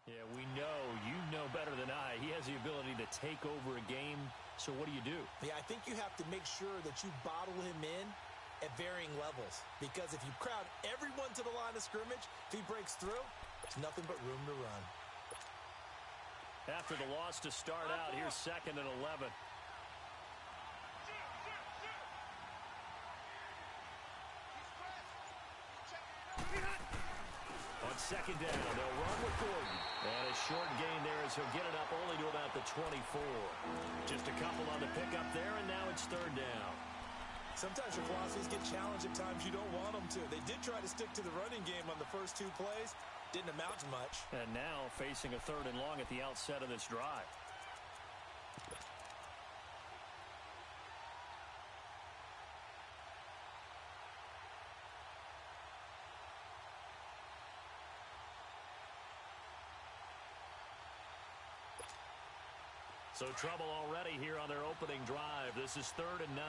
Yeah, we know. You know better than I. He has the ability to take over a game. So what do you do? Yeah, I think you have to make sure that you bottle him in at varying levels. Because if you crowd everyone to the line of scrimmage, if he breaks through, there's nothing but room to run. After the loss to start out, here's 2nd and 11. On 2nd down, they'll run with Gordon. And a short gain there as he'll get it up only to about the 24. Just a couple on the pickup there, and now it's 3rd down. Sometimes your philosophies get challenged at times you don't want them to. They did try to stick to the running game on the first 2 plays. Didn't amount to much. And now facing a 3rd and long at the outset of this drive. So trouble already here on their opening drive. This is 3rd and 9.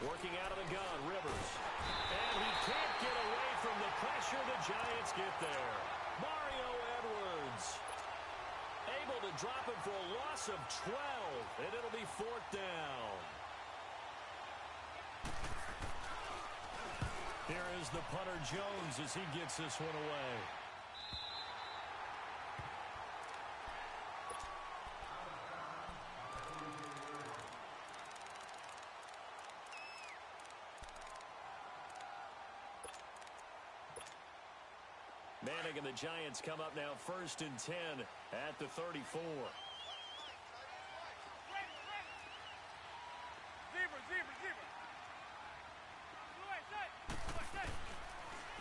Working out of the gun, Rivers. And he can't get away from the pressure. The Giants get there. Mario Edwards able to drop him for a loss of 12. And it'll be 4th down. Here is the punter Jones as he gets this one away. Manning and the Giants come up now 1st and 10 at the 34.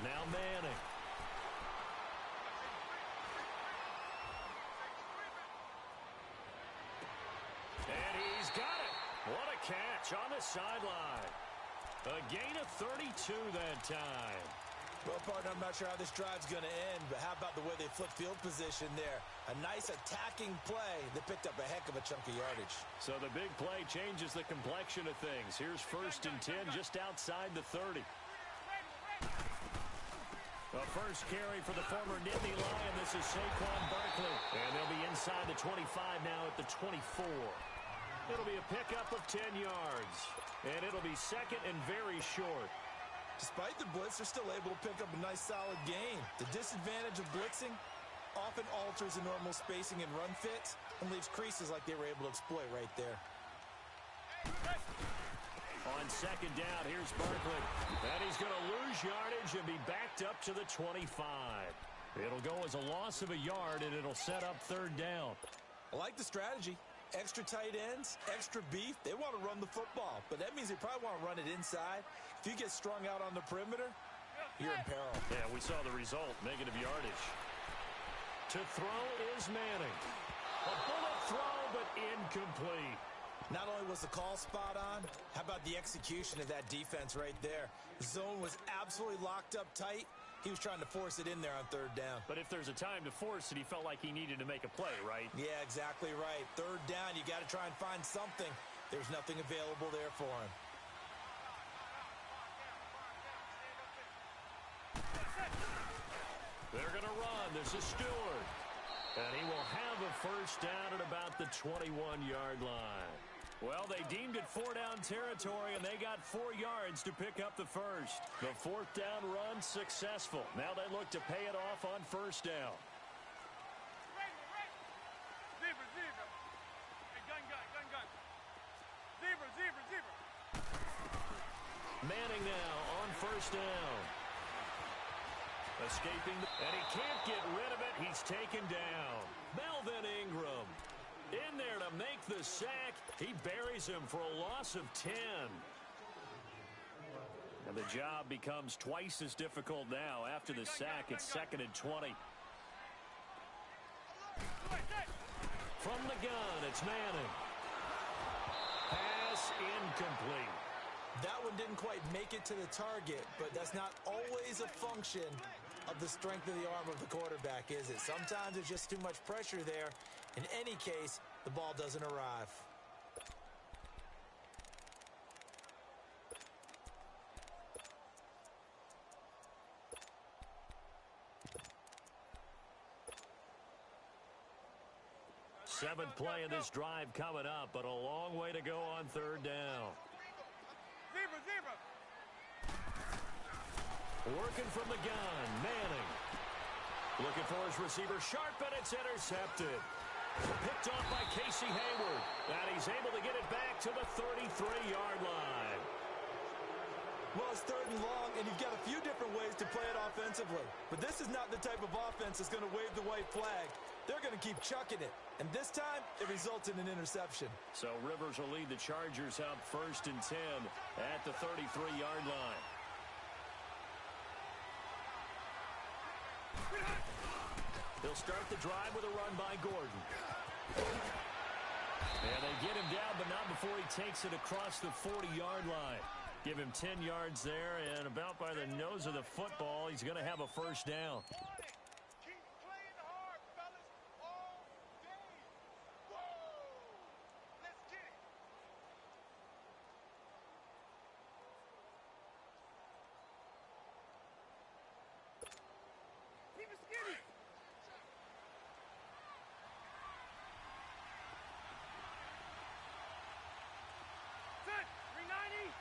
Now Manning. And he's got it. What a catch on the sideline. A gain of 32 that time. Well, partner, I'm not sure how this drive's going to end, but how about the way they flipped field position there? A nice attacking play that picked up a heck of a chunk of yardage. So the big play changes the complexion of things. Here's 1st and 10 just outside the 30. The first carry for the former Nittany Lion. This is Saquon Barkley. And they'll be inside the 25 now at the 24. It'll be a pickup of 10 yards. And it'll be 2nd and very short. Despite the blitz, they're still able to pick up a nice solid gain. The disadvantage of blitzing often alters the normal spacing and run fits and leaves creases like they were able to exploit right there. On 2nd down, here's Barkley. And he's going to lose yardage and be backed up to the 25. It'll go as a loss of a yard, and it'll set up 3rd down. I like the strategy. Extra tight ends, extra beef. They want to run the football, but that means they probably want to run it inside. If you get strung out on the perimeter, you're in peril. Yeah, we saw the result, negative yardage. To throw is Manning. A bullet throw, but incomplete. Not only was the call spot on, how about the execution of that defense right there? The zone was absolutely locked up tight. He was trying to force it in there on 3rd down. But if there's a time to force it, he felt like he needed to make a play, right? Yeah, exactly right. 3rd down, you got to try and find something. There's nothing available there for him. They're going to run. This is Stewart. And he will have a 1st down at about the 21-yard line. Well, they deemed it 4-down territory, and they got 4 yards to pick up the first. The 4th down run successful. Now they look to pay it off on 1st down. Manning now on 1st down. Escaping, and he can't get rid of it. He's taken down. Melvin Ingram in there to make the sack. He buries him for a loss of 10. And the job becomes twice as difficult now. After the sack, it's 2nd and 20. From the gun, it's Manning. Pass incomplete. That one didn't quite make it to the target, but that's not always a function of the strength of the arm of the quarterback, is it? Sometimes there's just too much pressure there. In any case, the ball doesn't arrive. Seventh play of this drive coming up, but a long way to go on third down. Working from the gun, Manning. Looking for his receiver, Sharp, and it's intercepted. Picked off by Casey Hayward. And he's able to get it back to the 33-yard line. Well, it's third and long, and you've got a few different ways to play it offensively. But this is not the type of offense that's going to wave the white flag. They're going to keep chucking it. And this time, it results in an interception. So Rivers will lead the Chargers up 1st and 10 at the 33-yard line. He'll start the drive with a run by Gordon. And they get him down, but not before he takes it across the 40-yard line. Give him 10 yards there, and about by the nose of the football, he's going to have a first down. Keep playing hard, fellas, all day. Whoa! Let's get it. Keep it skinny. Set, 390.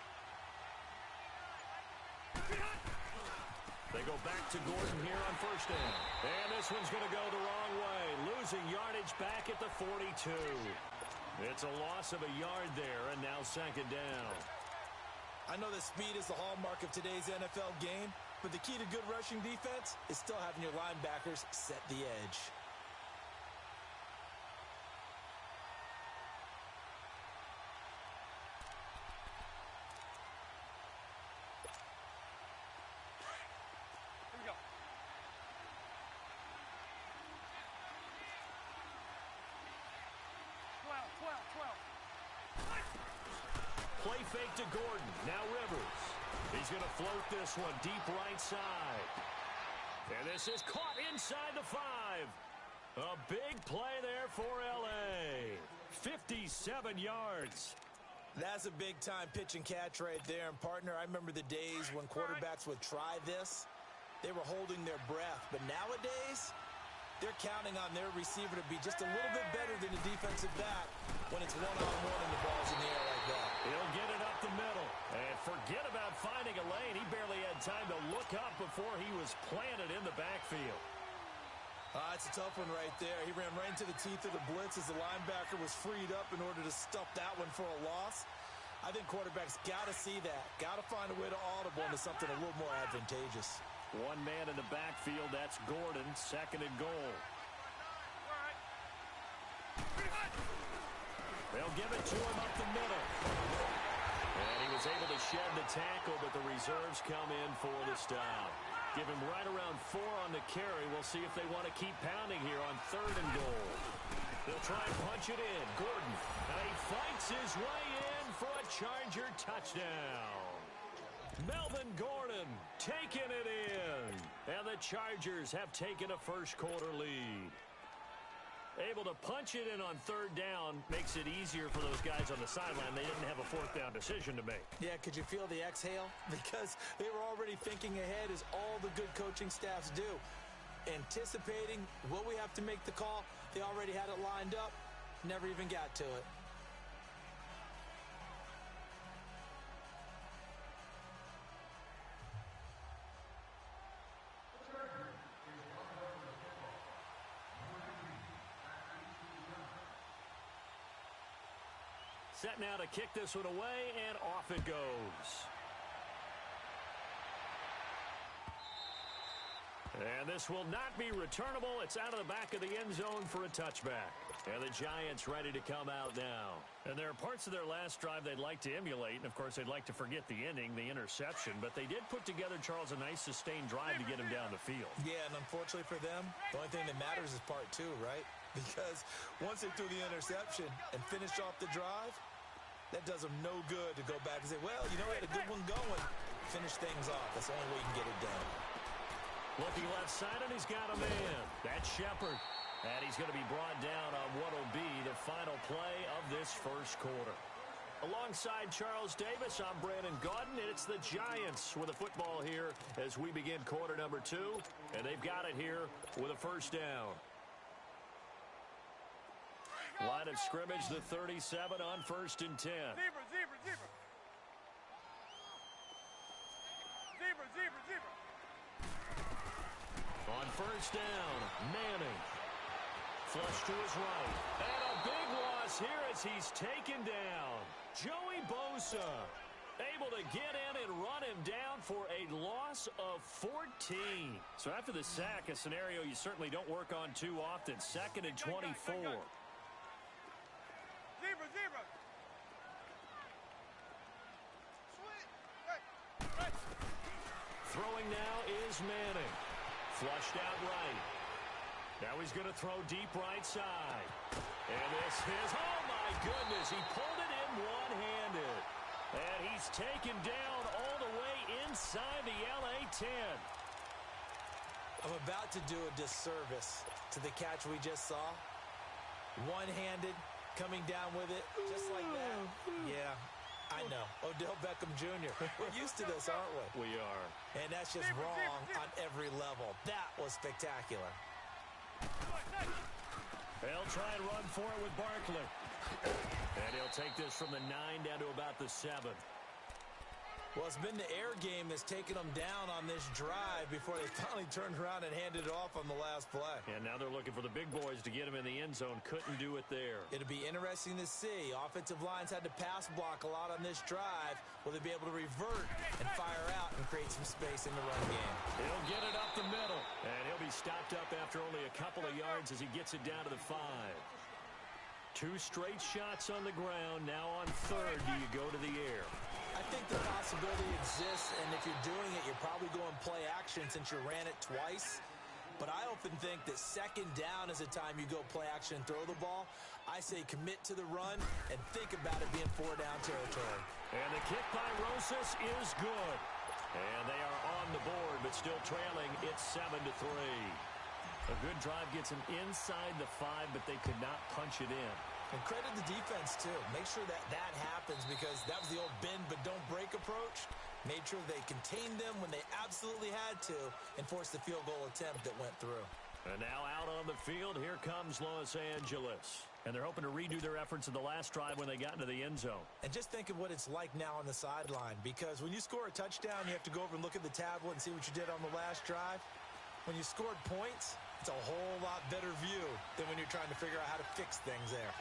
They go back to Gordon here on first down. And this one's going to go the wrong way. Losing yardage back at the 42. It's a loss of a yard there, and now second down. I know that speed is the hallmark of today's NFL game, but the key to good rushing defense is still having your linebackers set the edge. Here we go. Twelve. Play fake to Gordon. Now Rivers. He's going to float this one deep right side. And this is caught inside the 5. A big play there for L.A. 57 yards. That's a big-time pitch and catch right there. And, partner, I remember the days when quarterbacks would try this. They were holding their breath. But nowadays, they're counting on their receiver to be just a little bit better than the defensive back when it's one-on-one and the ball's in the air like that. He'll get it up the middle. And forget about finding a lane. He barely had time to look up before he was planted in the backfield. It's a tough one right there. He ran right into the teeth of the blitz as the linebacker was freed up in order to stuff that one for a loss. I think quarterbacks got to see that. Got to find a way to audible into something a little more advantageous. One man in the backfield. That's Gordon. Second and goal. They'll give it to him up the middle. And he was able to shed the tackle, but the reserves come in for the stop. Give him right around 4 on the carry. We'll see if they want to keep pounding here on third and goal. They'll try and punch it in. Gordon, and he fights his way in for a Charger touchdown. Melvin Gordon taking it in. And the Chargers have taken a first quarter lead. Able to punch it in on third down makes it easier for those guys on the sideline. They didn't have a fourth down decision to make. Yeah, could you feel the exhale? Because they were already thinking ahead, as all the good coaching staffs do. Anticipating what we have to make the call. They already had it lined up. Never even got to it. Set now to kick this one away, and off it goes. And this will not be returnable. It's out of the back of the end zone for a touchback. And the Giants ready to come out now. And there are parts of their last drive they'd like to emulate. And, of course, they'd like to forget the ending, the interception. But they did put together, Charles, a nice sustained drive to get him down the field. Yeah, and unfortunately for them, the only thing that matters is part 2, right? Because once they threw the interception and finished off the drive, that does them no good to go back and say, well, you know, we had a good one going. Finish things off. That's the only way you can get it done. Looking left side, and he's got a man. That's Shepard. And he's going to be brought down on what will be the final play of this first quarter. Alongside Charles Davis, I'm Brandon Gaudin, and it's the Giants with the football here as we begin quarter number 2. And they've got it here with a first down. Line of scrimmage, the 37 on 1st and 10. Zebra, zebra, zebra. Zebra, zebra, zebra. On 1st down, Manning. Flush to his right. And a big loss here as he's taken down. Joey Bosa able to get in and run him down for a loss of 14. So after the sack, a scenario you certainly don't work on too often. 2nd and 24. Zebra, zebra. Throwing now is Manning. Flushed out right. Now he's going to throw deep right side. And this is, oh my goodness, he pulled it in one-handed. And he's taken down all the way inside the LA 10. I'm about to do a disservice to the catch we just saw. One-handed, coming down with it, just like that. Yeah, I know. Odell Beckham Jr. We're used to this, aren't we? We are. And that's just wrong on every level. That was spectacular. They'll try and run for it with Barkley. And he'll take this from the 9 down to about the 7. Well, it's been the air game that's taken them down on this drive before they finally turned around and handed it off on the last play. And now they're looking for the big boys to get him in the end zone. Couldn't do it there. It'll be interesting to see. Offensive lines had to pass block a lot on this drive. Will they be able to revert and fire out and create some space in the run game? He'll get it up the middle. And he'll be stopped up after only a couple of yards as he gets it down to the 5. 2 straight shots on the ground. Now on 3rd, do you go to the air? I think the possibility exists, and if you're doing it, you're probably going play action since you ran it twice. But I often think that 2nd down is a time you go play action and throw the ball. I say commit to the run and think about it being 4-down territory. And the kick by Rosas is good. And they are on the board, but still trailing. It's 7-3. A good drive gets them inside the 5, but they could not punch it in. And credit the defense, too. Make sure that that happens because that was the old bend but don't break approach. Made sure they contained them when they absolutely had to and forced the field goal attempt that went through. And now out on the field, here comes Los Angeles. And they're hoping to redo their efforts in the last drive when they got into the end zone. And just think of what it's like now on the sideline because when you score a touchdown, you have to go over and look at the tablet and see what you did on the last drive. When you scored points, it's a whole lot better view than when you're trying to figure out how to fix things there.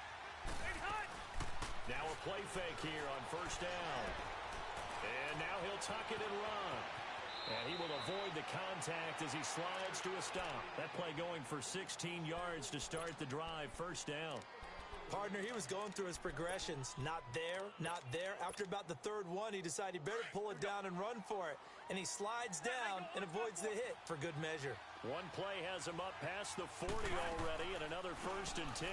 Now a play fake here on 1st down. And now he'll tuck it and run. And he will avoid the contact as he slides to a stop. That play going for 16 yards to start the drive. 1st down. Partner, he was going through his progressions. Not there, not there. After about the 3rd one, he decided he better pull it down and run for it. And he slides down and avoids the hit for good measure. One play has him up past the 40 already, and another 1st and 10.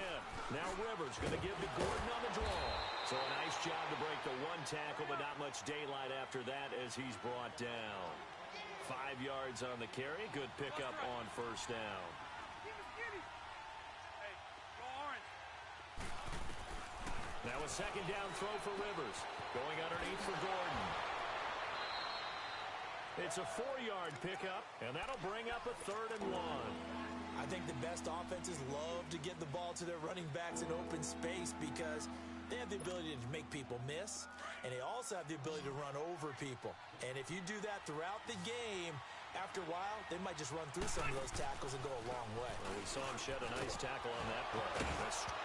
Now Rivers going to give to Gordon on the draw. So a nice job to break the 1 tackle, but not much daylight after that as he's brought down. 5 yards on the carry. Good pickup on 1st down. Now a 2nd down throw for Rivers. Going underneath for Gordon. It's a 4-yard pickup, and that'll bring up a 3rd and 1. I think the best offenses love to get the ball to their running backs in open space because they have the ability to make people miss, and they also have the ability to run over people. And if you do that throughout the game, after a while, they might just run through some of those tackles and go a long way. Well, we saw him shed a nice tackle on that play.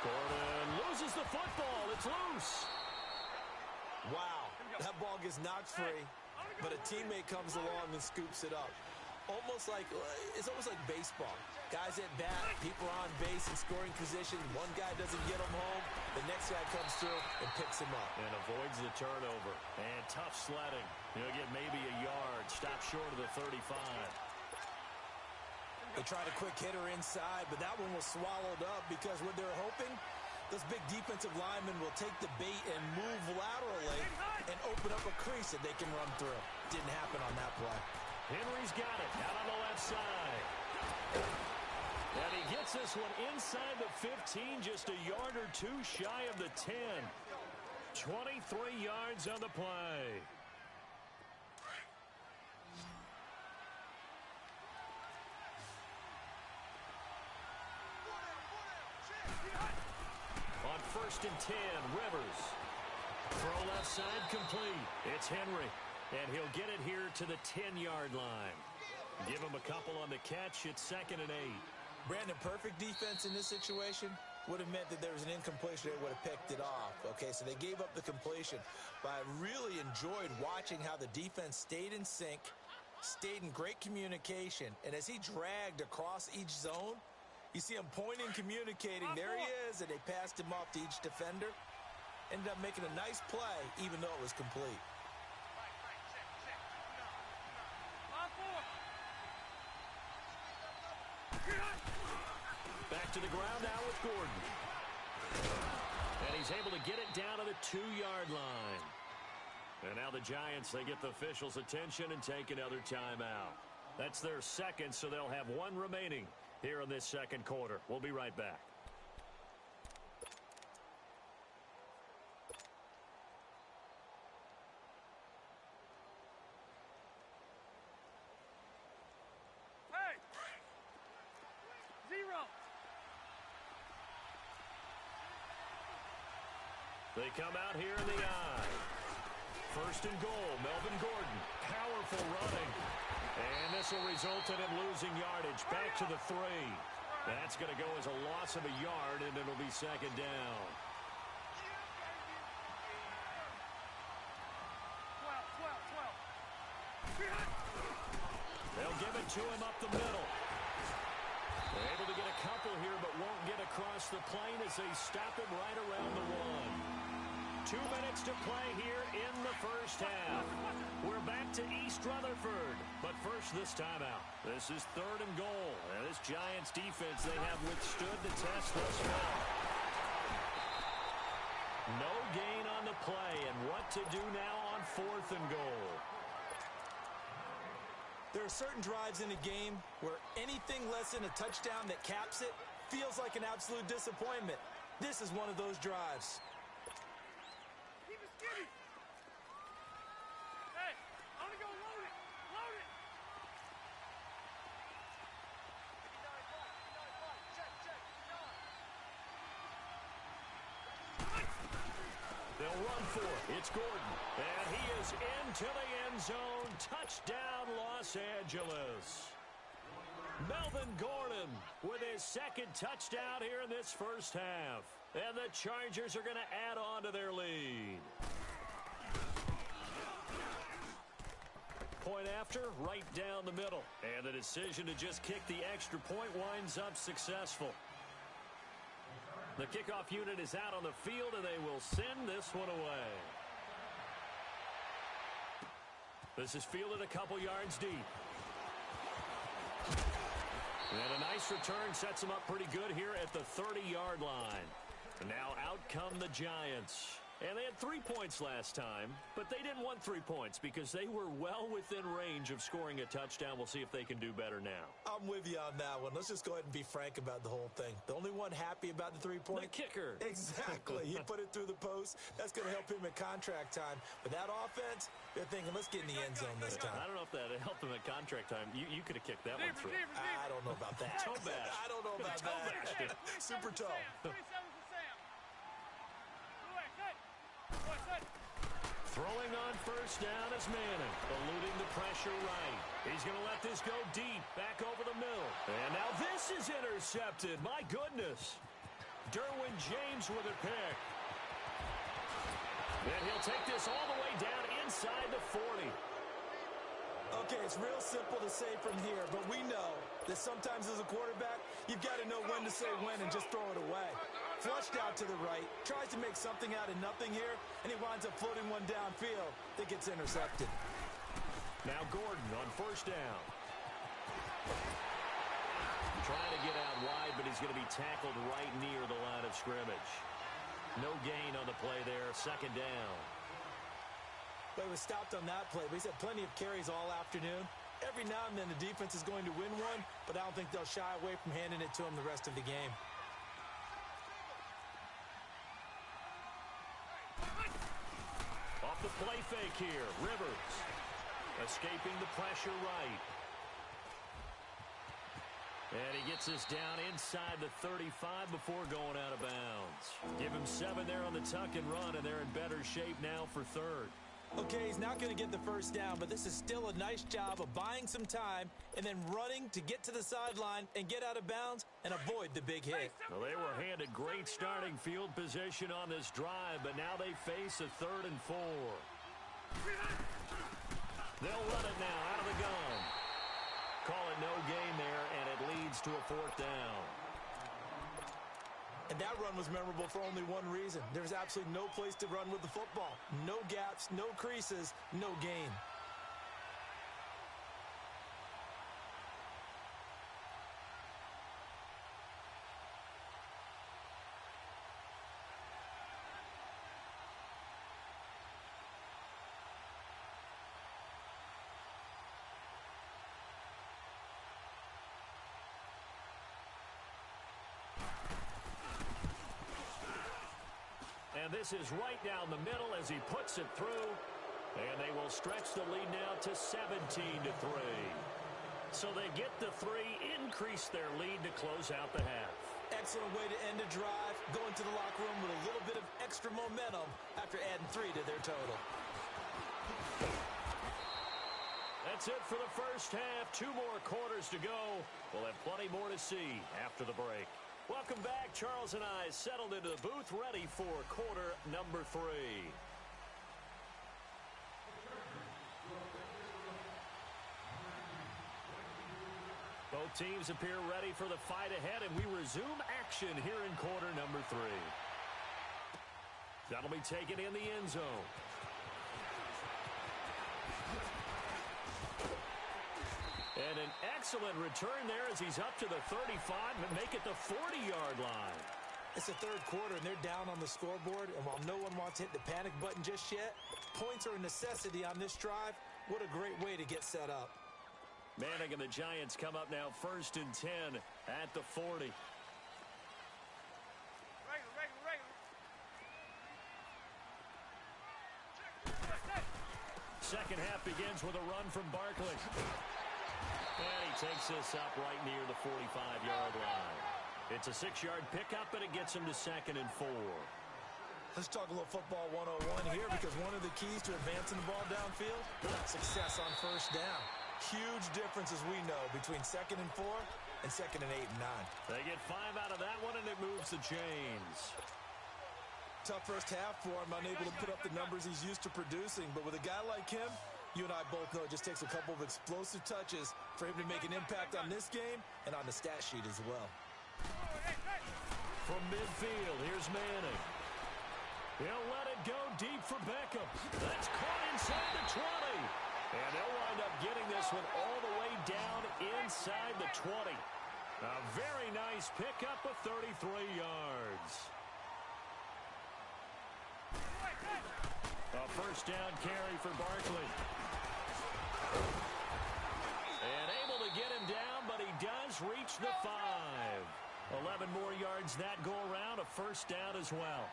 Gordon loses the football. It's loose. Wow, that ball gets knocked free, but a teammate comes along and scoops it up. It's almost like baseball. Guys at bat, people are on base in scoring position. One guy doesn't get him home. The next guy comes through and picks him up. And avoids the turnover. And tough sledding. He'll get maybe a yard. Stop short of the 35. They tried a quick hitter inside, but that one was swallowed up because what they're hoping, those big defensive linemen will take the bait and move laterally and open up a crease that they can run through. Didn't happen on that play. Henry's got it out on the left side. And he gets this one inside the 15, just a yard or 2 shy of the 10. 23 yards on the play. First and 10, Rivers. Throw left side complete. It's Henry, and he'll get it here to the 10-yard line. Give him a couple on the catch. It's 2nd and 8. Brandon, perfect defense in this situation would have meant that there was an incompletion. They would have picked it off. Okay, so they gave up the completion. But I really enjoyed watching how the defense stayed in sync, stayed in great communication, and as he dragged across each zone, you see him pointing, communicating. There he is, and they passed him off to each defender. Ended up making a nice play, even though it was complete. Back to the ground now with Gordon. And he's able to get it down to the 2-yard line. And now the Giants, they get the officials' attention and take another timeout. That's their second, so they'll have one remaining here in this second quarter. We'll be right back. They come out here in the eye. First and goal, Melvin Gordon. Powerful running. And this will result in him losing yardage. Back to the 3. That's going to go as a loss of a yard, and it'll be 2nd down. They'll give it to him up the middle. They're able to get a couple here, but won't get across the plane as they stop him right around the 1. 2 minutes to play here in the first half. We're back to East Rutherford, but first this timeout. This is 3rd and goal, and this Giants defense, they have withstood the test thus far. No gain on the play, and what to do now on 4th and goal. There are certain drives in a game where anything less than a touchdown that caps it feels like an absolute disappointment. This is one of those drives. Hey, I'm gonna go load it. Load it. They'll run for it. It's Gordon. And he is into the end zone. Touchdown, Los Angeles. Melvin Gordon with his 2nd touchdown here in this first half. And the Chargers are going to add on to their lead. Point after, right down the middle. And the decision to just kick the extra point winds up successful. The kickoff unit is out on the field, and they will send this one away. This is fielded a couple yards deep. And a nice return sets them up pretty good here at the 30-yard line. And now out come the Giants. And they had 3 points last time, but they didn't want 3 points because they were well within range of scoring a touchdown. We'll see if they can do better now. I'm with you on that one. Let's just go ahead and be frank about the whole thing. The only one happy about the 3-point? The kicker. Exactly. He put it through the post. That's going to help him at contract time. But that offense, they're thinking, let's get in the end zone this time. I don't know if that helped him at contract time. You could have kicked that one through. I don't know about that. Toe bash. I don't know about that. Super toe. Throwing on first down is Manning, eluding the pressure right. He's going to let this go deep, back over the middle. And now this is intercepted. My goodness. Derwin James with a pick. And he'll take this all the way down inside the 40. Okay, it's real simple to say from here, but we know that sometimes as a quarterback, you've got to know when to say when and just throw it away. Flushed out to the right, tries to make something out of nothing here, and he winds up floating one downfield that gets intercepted. Now Gordon on first down. Trying to get out wide, but he's going to be tackled right near the line of scrimmage. No gain on the play there, 2nd down. Well, he was stopped on that play, but he's had plenty of carries all afternoon. Every now and then the defense is going to win one, but I don't think they'll shy away from handing it to him the rest of the game. Off the play fake here, Rivers. Escaping the pressure right. And he gets this down inside the 35 before going out of bounds. Give him 7 there on the tuck and run, and they're in better shape now for third. Okay, he's not going to get the first down, but this is still a nice job of buying some time and then running to get to the sideline and get out of bounds and avoid the big hit. Well, they were handed great starting field position on this drive, but now they face a 3rd and 4. They'll run it now out of the gun. Call it no gain there, and it leads to a 4th down. And that run was memorable for only one reason. There's absolutely no place to run with the football. No gaps, no creases, no gain. And this is right down the middle as he puts it through. And they will stretch the lead now to 17-3. So they get the 3, increase their lead to close out the half. Excellent way to end a drive. Go into the locker room with a little bit of extra momentum after adding 3 to their total. That's it for the first half. 2 more quarters to go. We'll have plenty more to see after the break. Welcome back. Charles and I settled into the booth ready for quarter number 3. Both teams appear ready for the fight ahead, and we resume action here in quarter number 3. That'll be taken in the end zone. And an excellent return there as he's up to the 35 and make it the 40-yard line. It's the 3rd quarter, and they're down on the scoreboard. And while no one wants to hit the panic button just yet, points are a necessity on this drive. What a great way to get set up. Manning and the Giants come up now 1st and 10 at the 40. Second half begins with a run from Barkley. And he takes this up right near the 45-yard line. It's a 6-yard pickup, and it gets him to 2nd and 4. Let's talk a little football 101 here, because one of the keys to advancing the ball downfield, success on first down. Huge difference, as we know, between 2nd and 4 and 2nd and 8 and 9. They get 5 out of that one, and it moves the chains. Tough first half for him, unable to put up the numbers he's used to producing. But with a guy like him, you and I both know it just takes a couple of explosive touches for him to make an impact on this game and on the stat sheet as well. From midfield, here's Manning. He'll let it go deep for Beckham. That's caught inside the 20. And they'll wind up getting this one all the way down inside the 20. A very nice pickup of 33 yards. A first down carry for Barkley. And able to get him down, but he does reach the 5. 11 more yards that go around, a first down as well.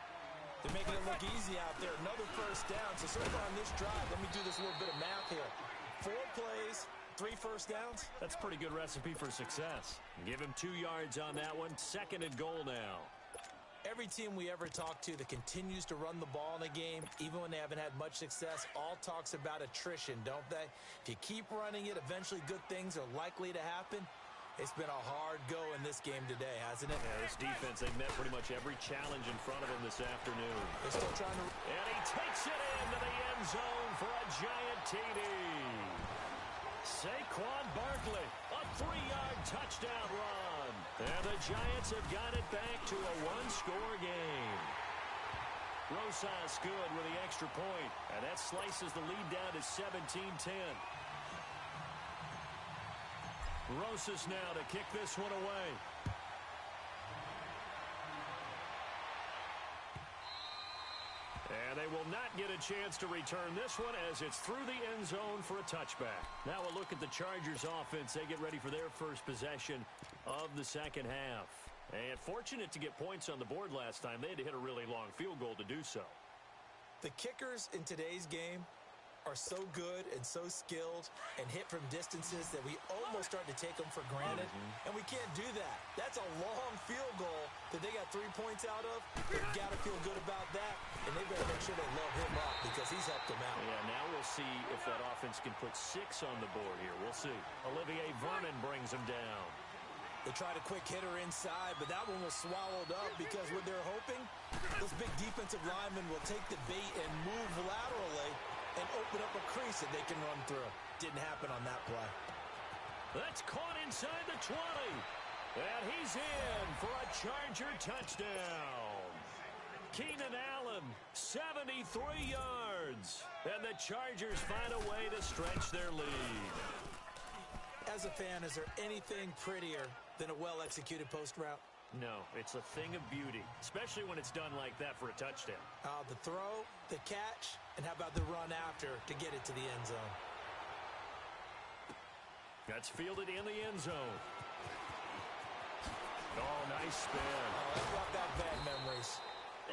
They're making it look easy out there. Another first down. So far on this drive, let me do this little bit of math here. 4 plays, 3 first downs. That's a pretty good recipe for success. Give him 2 yards on that one. 2nd and goal now. Every team we ever talk to that continues to run the ball in a game, even when they haven't had much success, all talks about attrition, don't they? If you keep running it, eventually good things are likely to happen. It's been a hard go in this game today, hasn't it? Yeah, this defense, they've met pretty much every challenge in front of them this afternoon. They're still trying to... And he takes it into the end zone for a giant TD. Saquon Barkley, a 3-yard touchdown run. And the Giants have got it back to a 1-score game. Rosas good with the extra point, and that slices the lead down to 17-10. Rosas now to kick this one away. And they will not get a chance to return this one as it's through the end zone for a touchback. Now we'll look at the Chargers offense. They get ready for their first possession of the second half. And fortunate to get points on the board last time. They had to hit a really long field goal to do so. The kickers in today's game are so good and so skilled and hit from distances that we almost start to take them for granted, and we can't do that. That's a long field goal that they got 3 points out of. They've got to feel good about that, and they better make sure they load him up because he's helped them out. Yeah, now we'll see if that offense can put 6 on the board here. We'll see. Olivier Vernon brings him down. They tried a quick hitter inside, but that one was swallowed up because what they're hoping, those big defensive linemen will take the bait and move laterally and open up a crease that they can run through. Didn't happen on that play. That's caught inside the 20. And he's in for a Charger touchdown. Keenan Allen, 73 yards. And the Chargers find a way to stretch their lead. As a fan, is there anything prettier than a well-executed post route? No, it's a thing of beauty, especially when it's done like that for a touchdown. The throw, the catch, and how about the run after to get it to the end zone? That's fielded in the end zone. Oh, nice spin. Oh, that brought back bad memories.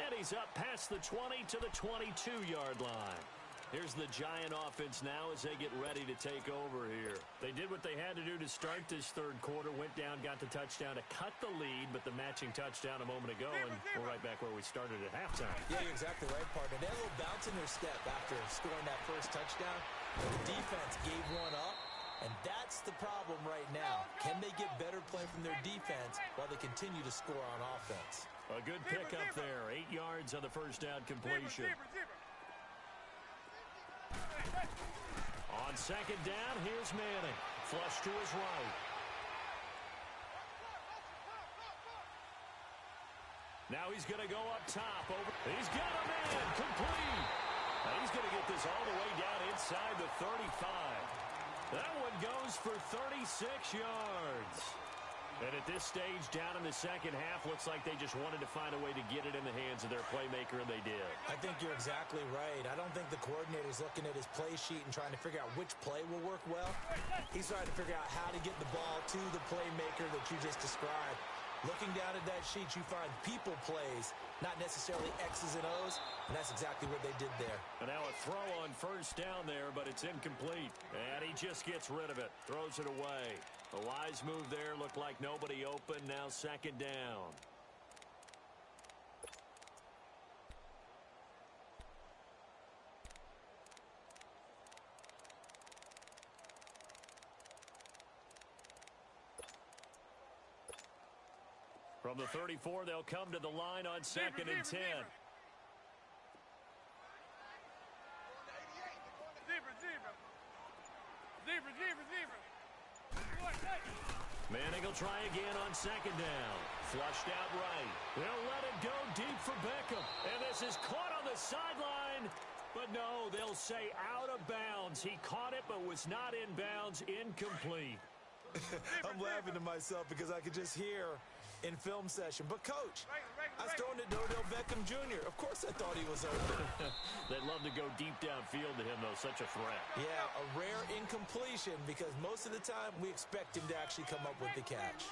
And he's up past the 20 to the 22-yard line. Here's the Giant offense now as they get ready to take over here. They did what they had to do to start this third quarter, went down, got the touchdown to cut the lead, but the matching touchdown a moment ago, and we're right back where we started at halftime. Yeah, you're exactly right, partner. They had a little bounce in their step after scoring that first touchdown. The defense gave one up, and that's the problem right now. Can they get better play from their defense while they continue to score on offense? A good pickup there, 8 yards on the first down completion. On second down, here's Manning. Flush to his right. Now he's going to go up top. He's got a man. Complete. Now he's going to get this all the way down inside the 35. That one goes for 36 yards. And at this stage, down in the second half, looks like they just wanted to find a way to get it in the hands of their playmaker, and they did. I think you're exactly right. I don't think the coordinator's looking at his play sheet and trying to figure out which play will work well. He's trying to figure out how to get the ball to the playmaker that you just described. Looking down at that sheet, you find people plays, not necessarily X's and O's, and that's exactly what they did there. And now a throw on first down there, but it's incomplete. And he just gets rid of it, throws it away. A wise move there, looked like nobody open, now second down. From the 34, they'll come to the line on second and 10. Manning will try again on second down. Flushed out right. They'll let it go deep for Beckham. And this is caught on the sideline. But no, they'll say out of bounds. He caught it but was not in bounds. Incomplete. I'm laughing to myself because I could just hear in film session. But, Coach, I was throwing to Odell Beckham Jr. Of course I thought he was open. They'd love to go deep downfield to him, though. Such a threat. Yeah, a rare incompletion because most of the time we expect him to actually come up with the catch.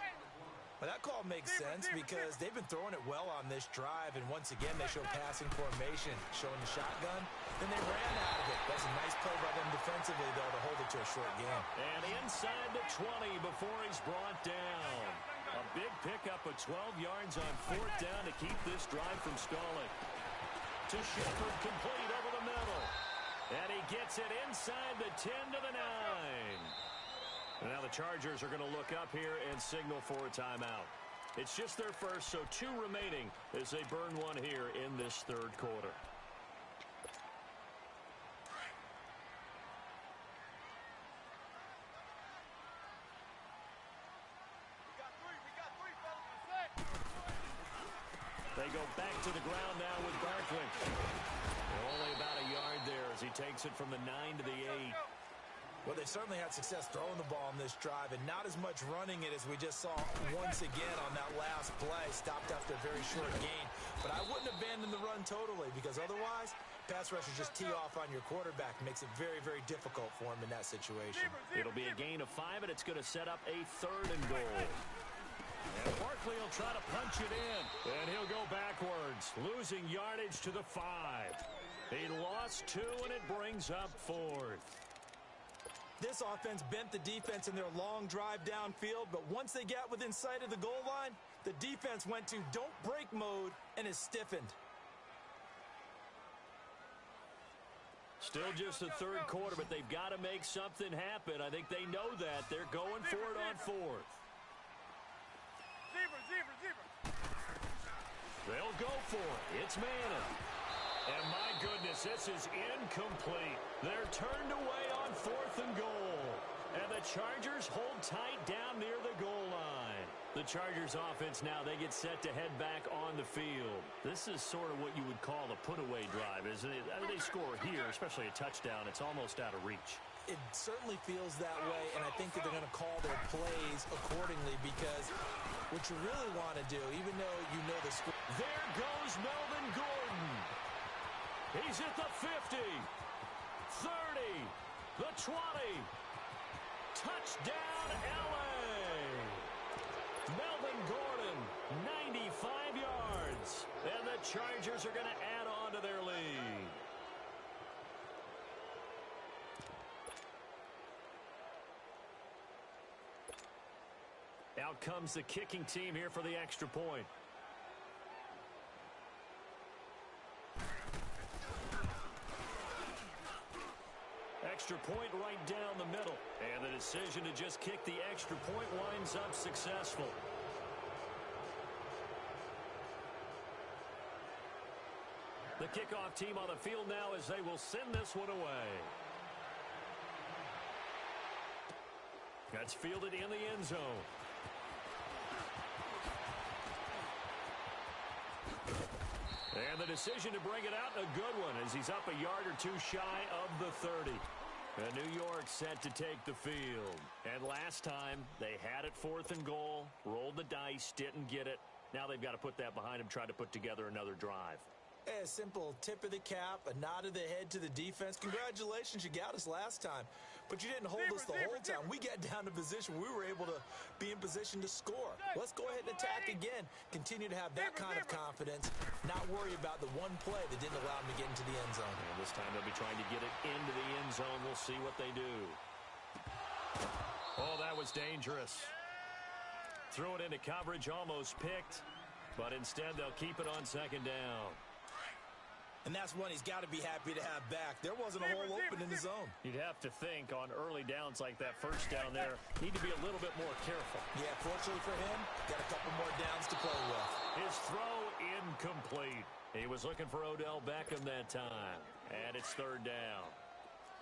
But that call makes sense because they've been throwing it well on this drive, and once again they show passing formation, showing the shotgun. Then they ran out of it. That's a nice play by them defensively, though, to hold it to a short game. And inside the 20 before he's brought down. A big pickup of 12 yards on fourth down to keep this drive from stalling. To Shepard, complete over the middle. And he gets it inside the 10 to the 9. And now the Chargers are going to look up here and signal for a timeout. It's just their first, so 2 remaining as they burn one here in this third quarter. They go back to the ground now with Barkley. Only about a yard there as he takes it from the 9 to the 8. Well, they certainly had success throwing the ball on this drive and not as much running it as we just saw once again on that last play. Stopped after a very short gain. But I wouldn't abandon the run totally because otherwise, pass rushers just tee off on your quarterback. Makes it very, very difficult for him in that situation. It'll be a gain of 5, and it's going to set up a 3rd and goal. And Barkley will try to punch it in. And he'll go backwards, losing yardage to the 5. He lost 2, and it brings up 4th. This offense bent the defense in their long drive downfield, but once they got within sight of the goal line, the defense went to don't break mode and is stiffened. Still just the third quarter, but they've got to make something happen. I think they know that. They're going for it on 4th. Zebra. They'll go for it. It's Manning. And my goodness, this is incomplete. They're turned away on 4th and goal. And the Chargers hold tight down near the goal line. The Chargers offense now, they get set to head back on the field. This is sort of what you would call a put-away drive, isn't it? They score here, especially a touchdown. It's almost out of reach. It certainly feels that way, and I think that they're going to call their plays accordingly because what you really want to do, even though you know the score. There goes Melvin Gordon. He's at the 50, 30, the 20. Touchdown, L.A. Melvin Gordon, 95 yards. And the Chargers are going to add on to their lead. Out comes the kicking team here for the extra point. Extra point right down the middle. And the decision to just kick the extra point winds up successful. The kickoff team on the field now as they will send this one away. That's fielded in the end zone. And the decision to bring it out, a good one, as he's up a yard or 2 shy of the 30. And New York set to take the field. And last time, they had it 4th and goal, rolled the dice, didn't get it. Now they've got to put that behind them, try to put together another drive. A simple tip of the cap, a nod of the head to the defense. Congratulations, you got us last time. But you didn't hold us the whole time. We got down to position. We were able to be in position to score. Let's go ahead and attack again. Continue to have that kind of confidence. Not worry about the one play that didn't allow them to get into the end zone. And this time they'll be trying to get it into the end zone. We'll see what they do. Oh, that was dangerous. Threw it into coverage, almost picked. But instead, they'll keep it on 2nd down. And that's one he's got to be happy to have back. There wasn't a hole open in the zone. You'd have to think on early downs like that, first down there, need to be a little bit more careful. Yeah, fortunately for him, got a couple more downs to play with. His throw incomplete. He was looking for Odell Beckham that time. And it's 3rd down.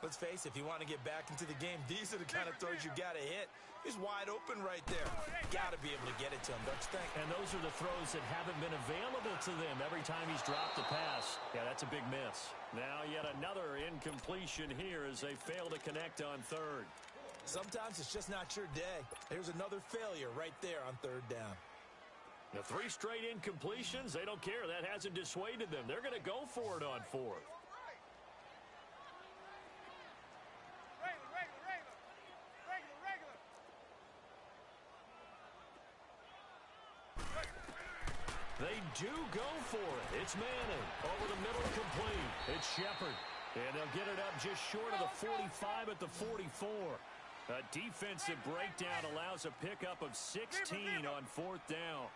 Let's face it, if you want to get back into the game, these are the kind of throws you got to hit. He's wide open right there. Got to be able to get it to him, don't you think? And those are the throws that haven't been available to them every time he's dropped a pass. Yeah, that's a big miss. Now yet another incompletion here as they fail to connect on 3rd. Sometimes it's just not your day. There's another failure right there on 3rd down. The 3 straight incompletions, they don't care. That hasn't dissuaded them. They're going to go for it on 4th. They do go for it. It's Manning. Over the middle, complete. It's Shepard. And they'll get it up just short of the 45 at the 44. A defensive breakdown allows a pickup of 16 on 4th down.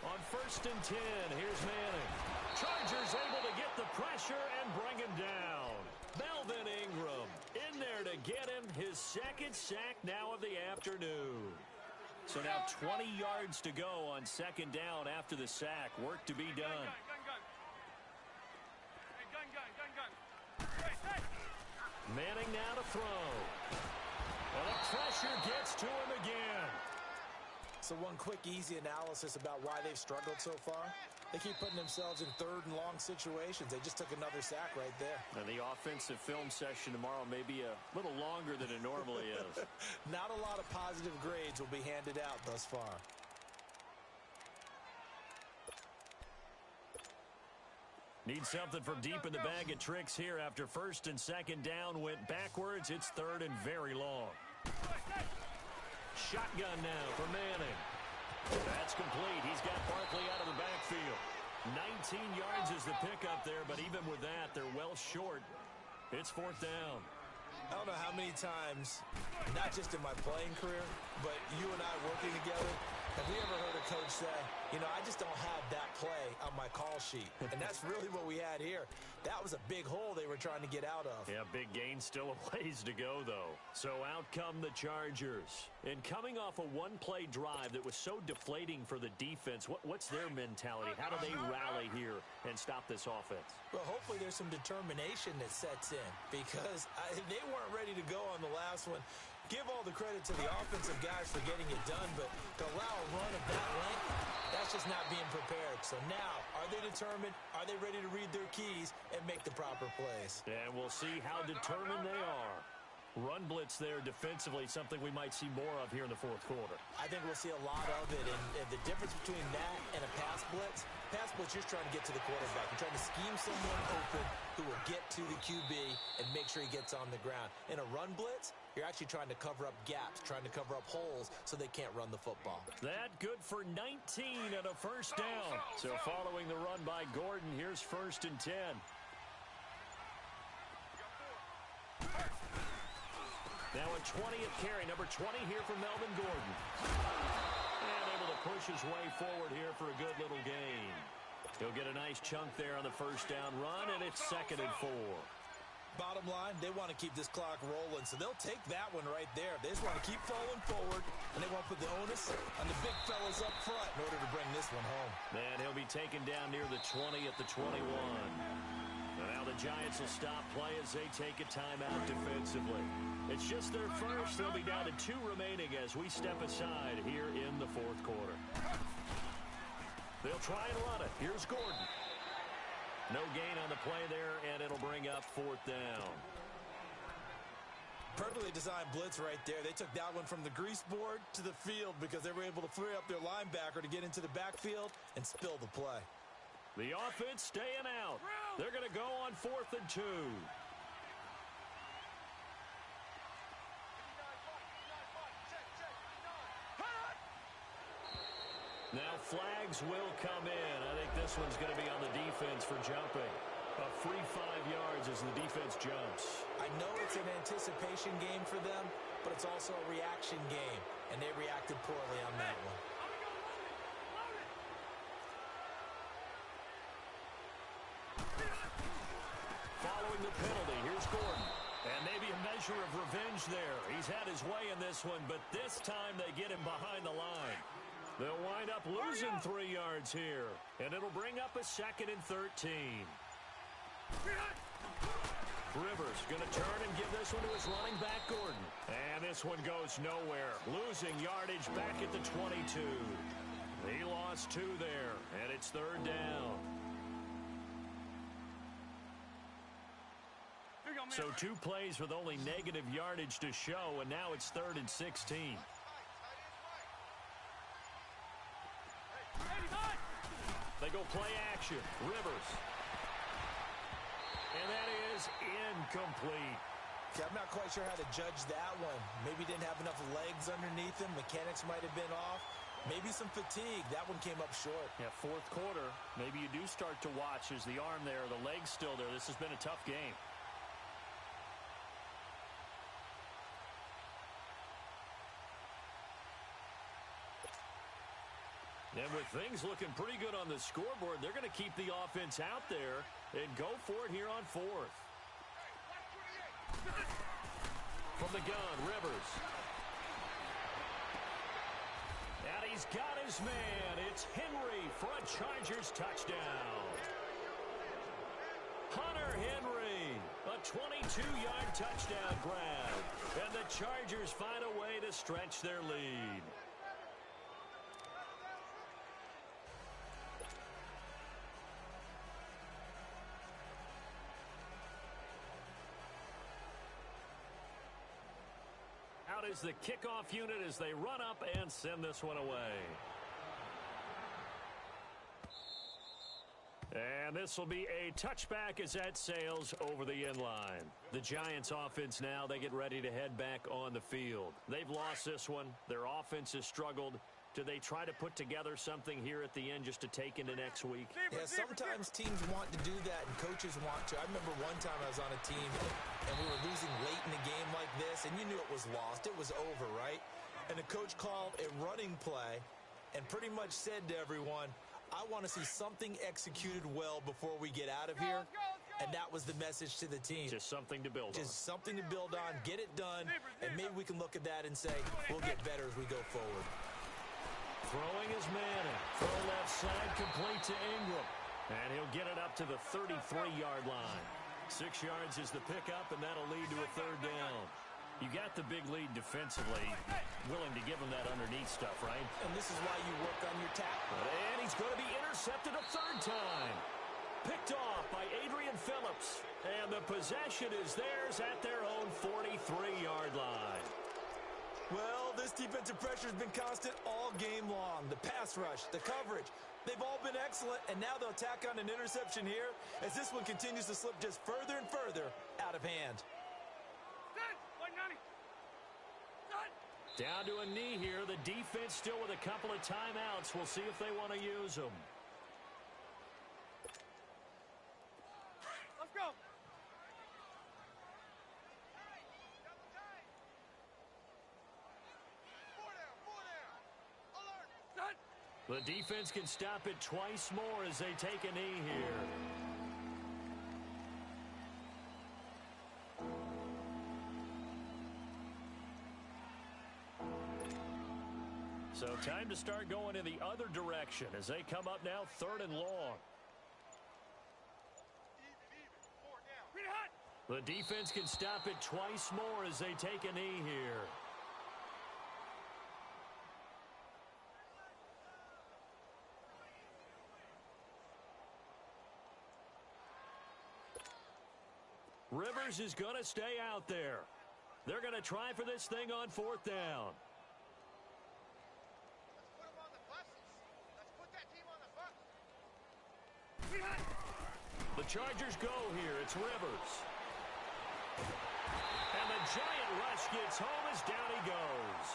On 1st and 10, here's Manning. Chargers able to get the pressure and bring him down. Melvin Ingram in there to get him his 2nd sack now of the afternoon. So now 20 yards to go on 2nd down after the sack. Work to be done. Manning now to throw. And the pressure gets to him again. So one quick, easy analysis about why they've struggled so far. They keep putting themselves in 3rd and long situations. They just took another sack right there. And the offensive film session tomorrow may be a little longer than it normally is. Not a lot of positive grades will be handed out thus far. Need something from deep in the bag of tricks here after 1st and 2nd down went backwards. It's 3rd and very long. Shotgun now for Manning. That's complete. He's got Barkley out of the backfield. 19 yards is the pickup there, but even with that, they're well short. It's fourth down. I don't know how many times, not just in my playing career, but you and I working together, have we ever heard a coach say, you know, I just don't have that play on my call sheet. And that's really what we had here. That was a big hole they were trying to get out of. Yeah, big gain, still a ways to go, though. So out come the Chargers. And coming off a one-play drive that was so deflating for the defense, what's their mentality? How do they rally here and stop this offense? Well, hopefully there's some determination that sets in because they weren't ready to go on the last one. Give all the credit to the offensive guys for getting it done, but to allow a run of that length, that's just not being prepared. So now, are they determined? Are they ready to read their keys and make the proper plays? And we'll see how determined they are. Run blitz there defensively, something we might see more of here in the fourth quarter. I think we'll see a lot of it, and the difference between that and a pass blitz, you're trying to get to the quarterback. You're trying to scheme someone open who will get to the QB and make sure he gets on the ground. In a run blitz, you're actually trying to cover up gaps, trying to cover up holes so they can't run the football. That good for 19 and a first down. So following the run by Gordon, here's 1st and 10. Now a 20th carry, number 20 here for Melvin Gordon. And able to push his way forward here for a good little gain. He'll get a nice chunk there on the first down run, and it's 2nd and 4. Bottom line, they want to keep this clock rolling, so they'll take that one right there. They just want to keep falling forward, and they want to put the onus on the big fellas up front in order to bring this one home. And he'll be taken down near the 20 at the 21. And now the Giants will stop play as they take a timeout defensively. It's just their first. They'll be down to 2 remaining as we step aside here in the fourth quarter. They'll try and run it. Here's Gordon. No gain on the play there, and it'll bring up 4th down. Perfectly designed blitz right there. They took that one from the grease board to the field because they were able to free up their linebacker to get into the backfield and spill the play. The offense staying out. They're going to go on 4th and 2. Now flags will come in. I think this one's going to be on the defense for jumping. A free 5 yards as the defense jumps. I know it's an anticipation game for them, but it's also a reaction game, and they reacted poorly on that one. Following the penalty, here's Gordon. And maybe a measure of revenge there. He's had his way in this one, but this time they get him behind the line. They'll wind up losing 3 yards here, and it'll bring up a 2nd and 13. Rivers going to turn and give this one to his running back, Gordon. And this one goes nowhere. Losing yardage back at the 22. He lost 2 there, and it's 3rd down. So 2 plays with only negative yardage to show, and now it's 3rd and 16. They go play action. Rivers. And that is incomplete. Okay, I'm not quite sure how to judge that one. Maybe didn't have enough legs underneath him. Mechanics might have been off. Maybe some fatigue. That one came up short. Yeah, fourth quarter. Maybe you do start to watch as the arm there, the leg's still there. This has been a tough game. And with things looking pretty good on the scoreboard, they're going to keep the offense out there and go for it here on 4th. From the gun, Rivers. And he's got his man. It's Henry for a Chargers touchdown. Hunter Henry, a 22-yard touchdown grab. And the Chargers find a way to stretch their lead. Out is the kickoff unit as they run up and send this one away. And this will be a touchback as that sails over the end line. The Giants offense now, they get ready to head back on the field. They've lost this one. Their offense has struggled. do they try to put together something here at the end just to take into next week? Yeah, sometimes teams want to do that and coaches want to. I remember one time I was on a team and we were losing late in a game like this, and you knew it was lost. It was over, right? And the coach called a running play and pretty much said to everyone, I want to see something executed well before we get out of here. And that was the message to the team. Just something to build on. Just something to build on, get it done, and maybe we can look at that and say, we'll get better as we go forward. Throwing his man in. Throw left side complete to Ingram. And he'll get it up to the 33-yard line. 6 yards is the pickup, and that'll lead to a third down. You got the big lead defensively. Willing to give him that underneath stuff, right? And this is why you work on your tackle. And he's going to be intercepted a third time. Picked off by Adrian Phillips. And the possession is theirs at their own 43-yard line. Well, this defensive pressure has been constant all game long. The pass rush, the coverage, they've all been excellent, and now they'll tack on an interception here as this one continues to slip just further and further out of hand. Down to a knee here. The defense still with a couple of timeouts. We'll see if they want to use them. Let's go. The defense can stop it twice more as they take a knee here. So time to start going in the other direction as they come up now 3rd and long. The defense can stop it twice more as they take a knee here. Rivers is going to stay out there. They're going to try for this thing on 4th down. The Chargers go here. It's Rivers. And the giant rush gets home as down he goes.